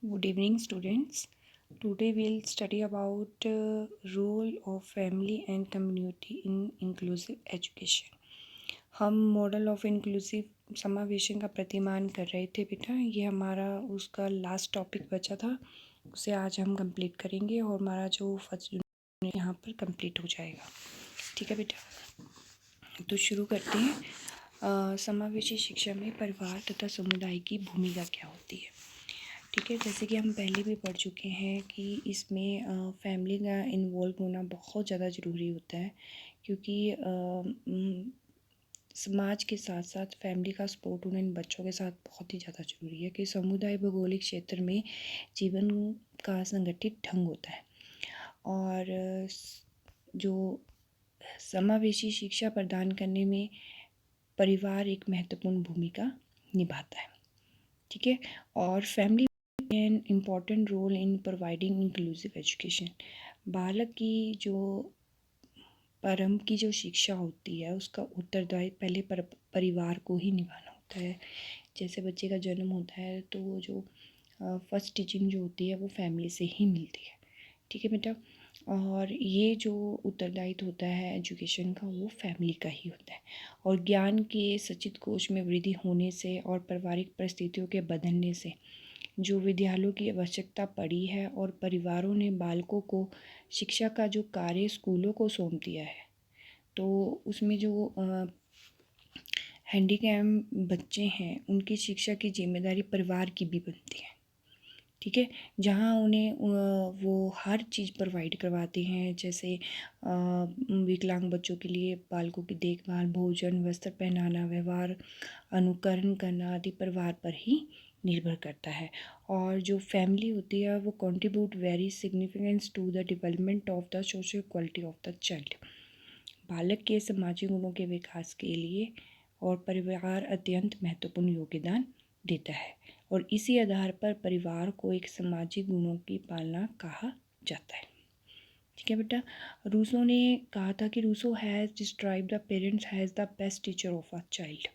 Good evening, students. Today we'll study about role of family and community in inclusive education. हम model of inclusive समावेशन का प्रतिमान कर रहे थे बेटा। ये हमारा उसका लास्ट टॉपिक बचा था, उसे आज हम कंप्लीट करेंगे और हमारा जो फर्स्ट यूनिट यहाँ पर कंप्लीट हो जाएगा। ठीक है बेटा, तो शुरू करते हैं। समावेशी शिक्षा में परिवार तथा समुदाय की भूमिका क्या होती है। ठीक है, जैसे कि हम पहले भी पढ़ चुके हैं कि इसमें फैमिली का इन्वॉल्व होना बहुत ज़्यादा ज़रूरी होता है, क्योंकि समाज के साथ साथ फैमिली का सपोर्ट उन बच्चों के साथ बहुत ही ज़्यादा ज़रूरी है कि समुदाय भौगोलिक क्षेत्र में जीवन का संगठित ढंग होता है और जो समावेशी शिक्षा प्रदान करने में परिवार एक महत्वपूर्ण भूमिका निभाता है। ठीक है, और family an important role in providing inclusive education. बालक की जो प्रारंभ की जो शिक्षा होती है उसका उत्तरदायित्व पहले परिवार को ही निभाना होता है। जैसे बच्चे का जन्म होता है तो वो जो फर्स्ट टीचिंग जो होती है वो फैमिली से ही मिलती है। ठीक है बेटा, और ये जो उत्तरदायित्व होता है एजुकेशन का वो फैमिली का ही होता है। और ज्ञान के सचित कोश में वृद्धि होने से और पारिवारिक परिस्थितियों के बदलने से जो विद्यालयों की आवश्यकता पड़ी है और परिवारों ने बालकों को शिक्षा का जो कार्य स्कूलों को सौंप दिया है, तो उसमें जो हैंडीकैप बच्चे हैं उनकी शिक्षा की जिम्मेदारी परिवार की भी बनती है। ठीक है, जहाँ उन्हें वो हर चीज़ प्रोवाइड करवाते हैं, जैसे विकलांग बच्चों के लिए बालकों की देखभाल, भोजन, वस्त्र पहनाना, व्यवहार अनुकरण करना आदि परिवार पर ही निर्भर करता है। और जो फैमिली होती है वो contribute very significance to the development of the social quality of the child. बालक के सामाजिक गुणों के विकास के लिए और परिवार अत्यंत महत्वपूर्ण योगदान देता है और इसी आधार पर परिवार को एक सामाजिक गुणों की पालना कहा जाता है। ठीक है बेटा, रूसो ने कहा था कि Rousseau has described the parents has the best teacher of a child,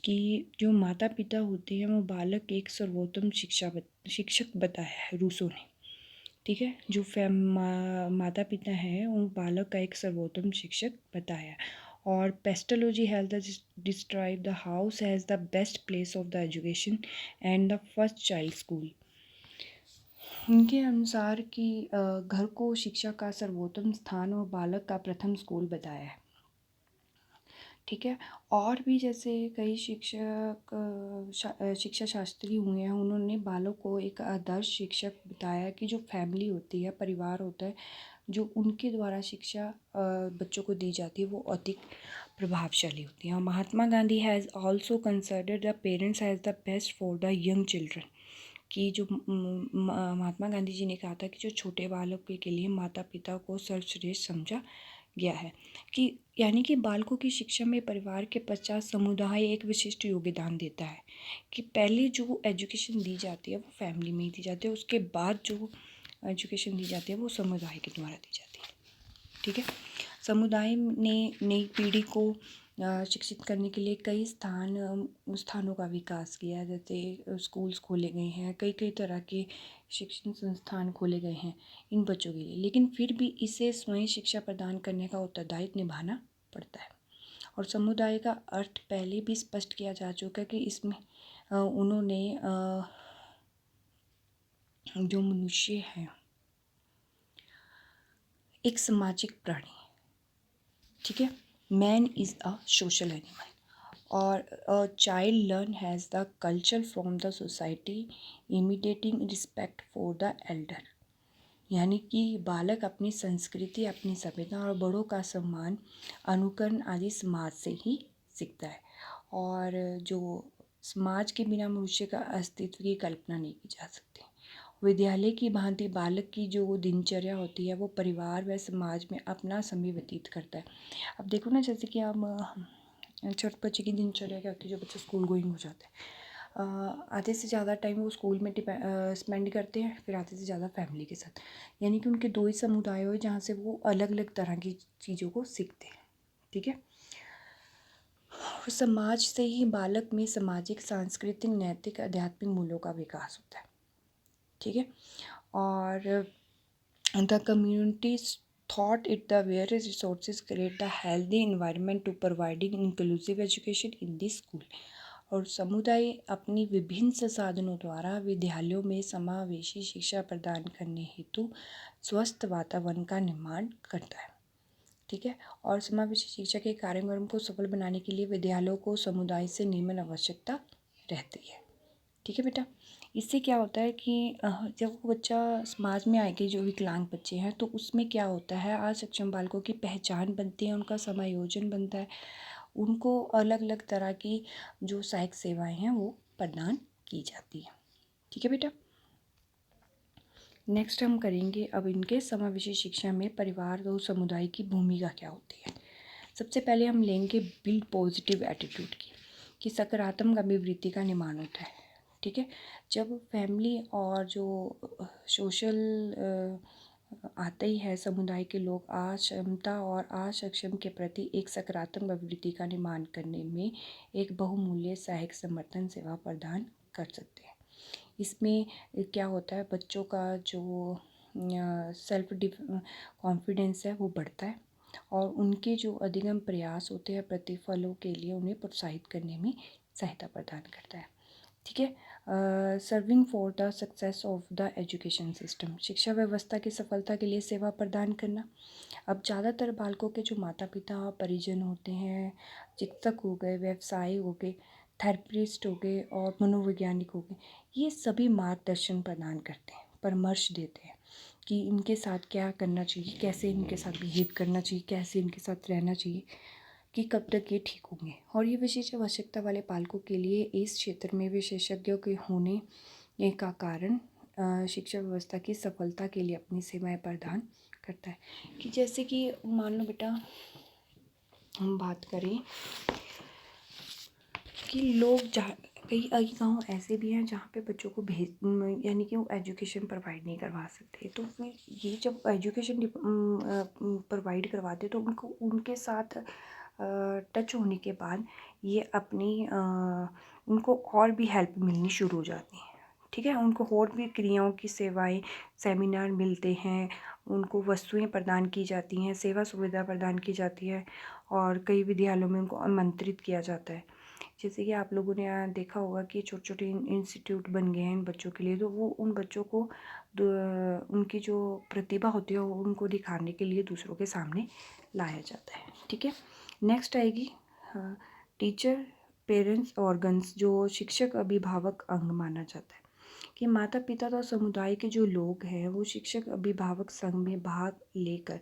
कि जो माता पिता होते हैं वो बालक एक सर्वोत्तम शिक्षक बताया है रूसो ने। ठीक है, जो माता पिता हैं उन बालक का एक सर्वोत्तम शिक्षक बताया। और pestology has describe the house has the best place of the education and the first child school. उनके अनुसार कि घर को शिक्षा का सर्वोत्तम स्थान और बालक का प्रथम स्कूल बताया है। ठीक है, और भी जैसे कई शिक्षा शास्त्री हुए हैं, उन्होंने बालक को एक आदर्श शिक्षक बताया कि जो फैमिली होती है, परिवार होता है, जो उनके द्वारा शिक्षा बच्चों को दी जाती है वो अधिक प्रभावशाली होती है। और Mahatma Gandhi has also considered the parents has the best for the young children, कि जो महात्मा गांधी जी ने कहा था कि जो छोटे बालकों के लिए माता पिता को सर्वश्रेष्ठ समझा गया है, कि यानी कि बालकों की शिक्षा में परिवार के पश्चात समुदाय एक विशिष्ट योगदान देता है। कि पहले जो एजुकेशन दी जाती है वो फैमिली में ही दी जाती है, उसके बाद जो एजुकेशन दी जाती है वो समुदाय के द्वारा दी जाती है। ठीक है, समुदाय ने नई पीढ़ी को शिक्षित करने के लिए कई स्थानों का विकास किया, जैसे स्कूल्स खोले गए हैं, कई कई तरह के शिक्षण संस्थान खोले गए हैं इन बच्चों के लिए, लेकिन फिर भी इसे स्वयं शिक्षा प्रदान करने का उत्तरदायित्व निभाना पड़ता है। और समुदाय का अर्थ पहले भी स्पष्ट किया जा चुका है कि इसमें उन्होंने जो मनुष्य है एक सामाजिक प्राणी, ठीक है, man is a social animal, और a child learn has the culture from the society imitating respect for the elder, यानी कि बालक अपनी संस्कृति, अपनी सभ्यता और बड़ों का सम्मान, अनुकरण आदि समाज से ही सीखता है। और जो समाज के बिना मनुष्य का अस्तित्व की कल्पना नहीं की जा सकती। विद्यालय की भांति बालक की जो दिनचर्या होती है वो परिवार व समाज में अपना समय व्यतीत करता है। अब देखो ना, जैसे कि हम छोटे बच्चे की दिनचर्या क्या होती है, जो बच्चे स्कूल गोइंग हो जाते हैं, आधे से ज़्यादा टाइम वो स्कूल में स्पेंड करते हैं, फिर आधे से ज़्यादा फैमिली के साथ, यानी कि उनके दो ही समुदाय हो जहाँ से वो अलग अलग तरह की चीज़ों को सीखते हैं। ठीक है, और समाज से ही बालक में सामाजिक, सांस्कृतिक, नैतिक, आध्यात्मिक मूल्यों का विकास होता है। ठीक है। और the communities thought it the various resources create a healthy environment to providing inclusive education in the school। और समुदाय अपनी विभिन्न संसाधनों द्वारा विद्यालयों में समावेशी शिक्षा प्रदान करने हेतु स्वस्थ वातावरण का निर्माण करता है। ठीक है। और समावेशी शिक्षा के कार्यक्रम को सफल बनाने के लिए विद्यालयों को समुदाय से निम्न आवश्यकता रहती है। ठीक है बेटा। इससे क्या होता है कि जब वो बच्चा समाज में आएंगे, जो विकलांग बच्चे हैं, तो उसमें क्या होता है, असक्षम बालकों की पहचान बनती है, उनका समायोजन बनता है, उनको अलग अलग तरह की जो सहायक सेवाएं हैं वो प्रदान की जाती है। ठीक है बेटा। नेक्स्ट हम करेंगे अब इनके समावेशी शिक्षा में परिवार और समुदाय की भूमिका क्या होती है। सबसे पहले हम लेंगे बिल्ड पॉजिटिव एटीट्यूड की, कि सकारात्मक अभिवृत्ति का निर्माण होता है। ठीक है। जब फैमिली और जो सोशल आते ही है, समुदाय के लोग अक्षमता और असक्षम के प्रति एक सकारात्मक अभिवृत्ति का निर्माण करने में एक बहुमूल्य सहायक समर्थन सेवा प्रदान कर सकते हैं। इसमें क्या होता है, बच्चों का जो सेल्फ कॉन्फिडेंस है वो बढ़ता है, और उनके जो अधिगम प्रयास होते हैं प्रतिफलों के लिए उन्हें प्रोत्साहित करने में सहायता प्रदान करता है। ठीक है। Serving for the success of the education system, शिक्षा व्यवस्था की सफलता के लिए सेवा प्रदान करना। अब ज़्यादातर बालकों के जो माता पिता परिजन होते हैं, चिकित्सक हो गए, व्यवसायी हो गए, थेरेपिस्ट हो गए और मनोवैज्ञानिक हो गए, ये सभी मार्गदर्शन प्रदान करते हैं, परामर्श देते हैं कि इनके साथ क्या करना चाहिए, कैसे इनके साथ बिहेव करना चाहिए, कैसे इनके साथ रहना चाहिए, कि कब तक ये ठीक होंगे। और ये विशेष आवश्यकता वाले पालकों के लिए इस क्षेत्र में विशेषज्ञों के होने का कारण शिक्षा व्यवस्था की सफलता के लिए अपनी सेवाएं प्रदान करता है। कि जैसे कि मान लो बेटा, हम बात करें कि लोग जहाँ कई गाँव ऐसे भी हैं जहाँ पे बच्चों को यानी कि वो एजुकेशन प्रोवाइड नहीं करवा सकते, तो फिर ये जब एजुकेशन प्रोवाइड करवाते तो उनको उनके साथ टच होने के बाद ये अपनी उनको और भी हेल्प मिलनी शुरू हो जाती है। ठीक है। उनको और भी क्रियाओं की सेवाएं, सेमिनार मिलते हैं, उनको वस्तुएं प्रदान की जाती हैं, सेवा सुविधा प्रदान की जाती है, और कई विद्यालयों में उनको आमंत्रित किया जाता है। जैसे कि आप लोगों ने देखा होगा कि छोटे छोटे इंस्टीट्यूट बन गए हैं इन बच्चों के लिए, तो वो उन बच्चों को उनकी जो प्रतिभा होती है उनको दिखाने के लिए दूसरों के सामने लाया जाता है। ठीक है। नेक्स्ट आएगी टीचर पेरेंट्स ऑर्गन्स, जो शिक्षक अभिभावक अंग माना जाता है। कि माता पिता तो समुदाय के जो लोग हैं वो शिक्षक अभिभावक संघ में भाग लेकर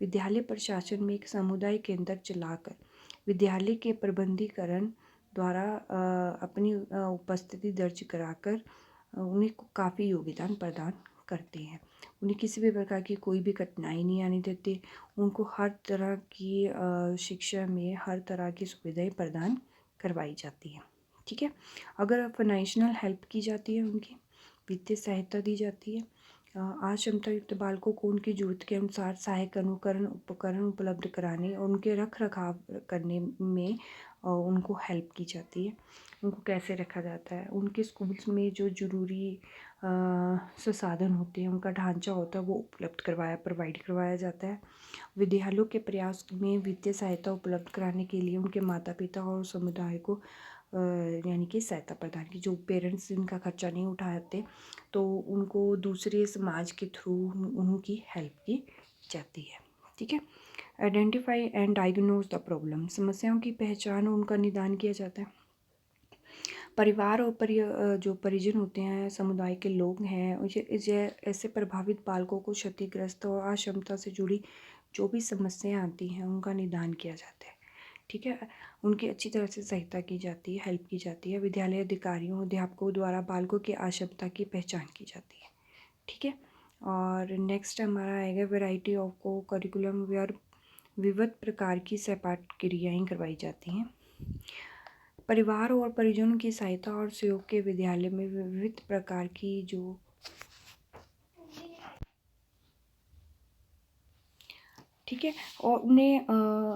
विद्यालय प्रशासन में एक समुदाय केंद्र चलाकर विद्यालय के प्रबंधीकरण द्वारा अपनी उपस्थिति दर्ज कराकर उन्हें काफ़ी योगदान प्रदान करते हैं। उन्हें किसी भी प्रकार की कोई भी कठिनाई नहीं आने देते, उनको हर तरह की शिक्षा में हर तरह की सुविधाएं प्रदान करवाई जाती हैं। ठीक है। अगर फाइनेंशियल हेल्प की जाती है, उनकी वित्तीय सहायता दी जाती है, अक्षमता युक्त बालकों को उनकी जरूरत के अनुसार सहायक अनुकरण उपकरण उपलब्ध कराने और उनके रख रखाव करने में उनको हेल्प की जाती है। उनको कैसे रखा जाता है, उनके स्कूल्स में जो ज़रूरी संसाधन होते हैं, उनका ढांचा होता है, वो उपलब्ध प्रोवाइड करवाया जाता है। विद्यालयों के प्रयास में वित्तीय सहायता उपलब्ध कराने के लिए उनके माता पिता और समुदाय को यानी कि सहायता प्रदान की, जो पेरेंट्स इनका खर्चा नहीं उठाते तो उनको दूसरे समाज के थ्रू उनकी हेल्प की जाती है। ठीक है। Identify and diagnose the problem, समस्याओं की पहचान और उनका निदान किया जाता है। परिवार और जो परिजन होते हैं, समुदाय के लोग हैं, ऐसे प्रभावित बालकों को क्षतिग्रस्त और अक्षमता से जुड़ी जो भी समस्याएं आती हैं उनका निदान किया जाता है। ठीक है। उनकी अच्छी तरह से सहायता की जाती है, हेल्प की जाती है। विद्यालय अधिकारियों अध्यापकों द्वारा बालकों की अक्षमता की पहचान की जाती है। ठीक है। और नेक्स्ट हमारा आएगा वैरायटी ऑफ को करिकुलम, वेयर विविध प्रकार की सहपाठ क्रियाएँ करवाई जाती हैं। परिवार और परिजनों की सहायता और सहयोग के विद्यालय में विविध प्रकार की जो ठीक है, और उन्हें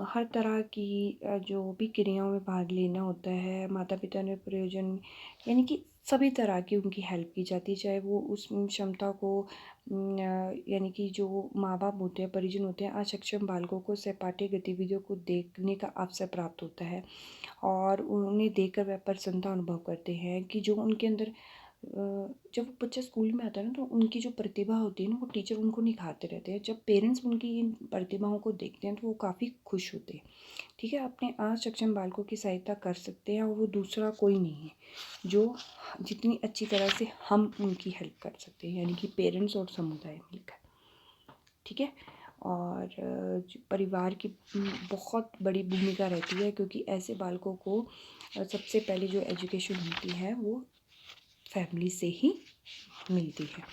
हर तरह की जो भी क्रियाओं में भाग लेना होता है। माता पिता ने प्रयोजन यानी कि सभी तरह की उनकी हेल्प की जाती है, चाहे वो उस क्षमता को यानी कि जो माँ बाप होते हैं, परिजन होते हैं, असक्षम बालकों को सहपाठी गतिविधियों को देखने का अवसर प्राप्त होता है और उन्हें देखकर वह प्रसन्नता अनुभव करते हैं कि जो उनके अंदर जब बच्चा स्कूल में आता है ना, तो उनकी जो प्रतिभा होती है ना, वो टीचर उनको निखारते रहते हैं। जब पेरेंट्स उनकी इन प्रतिभाओं को देखते हैं तो वो काफ़ी खुश होते हैं। ठीक है, अपने असक्षम बालकों की सहायता कर सकते हैं और वो दूसरा कोई नहीं है जो जितनी अच्छी तरह से हम उनकी हेल्प कर सकते हैं, यानी कि पेरेंट्स और समुदाय मिलकर। ठीक है, और परिवार की बहुत बड़ी भूमिका रहती है, क्योंकि ऐसे बालकों को सबसे पहले जो एजुकेशन होती है वो फैमिली से ही मिलती है।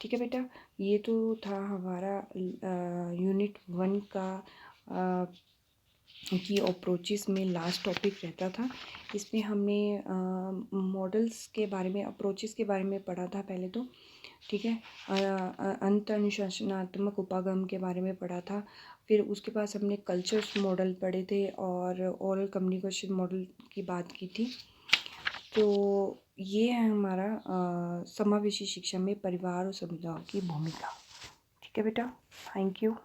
ठीक है बेटा, ये तो था हमारा यूनिट 1 का की अप्रोचेस में लास्ट टॉपिक रहता था। इसमें हमने मॉडल्स के बारे में, अप्रोचेस के बारे में पढ़ा था पहले तो। ठीक है, अंत अनुशासनात्मक उपागम के बारे में पढ़ा था। फिर उसके पास हमने कल्चर्स मॉडल पढ़े थे और ओरल कम्युनिकेशन मॉडल की बात की थी। तो ये है हमारा समावेशी शिक्षा में परिवार और समुदाय की भूमिका। ठीक है बेटा, थैंक यू।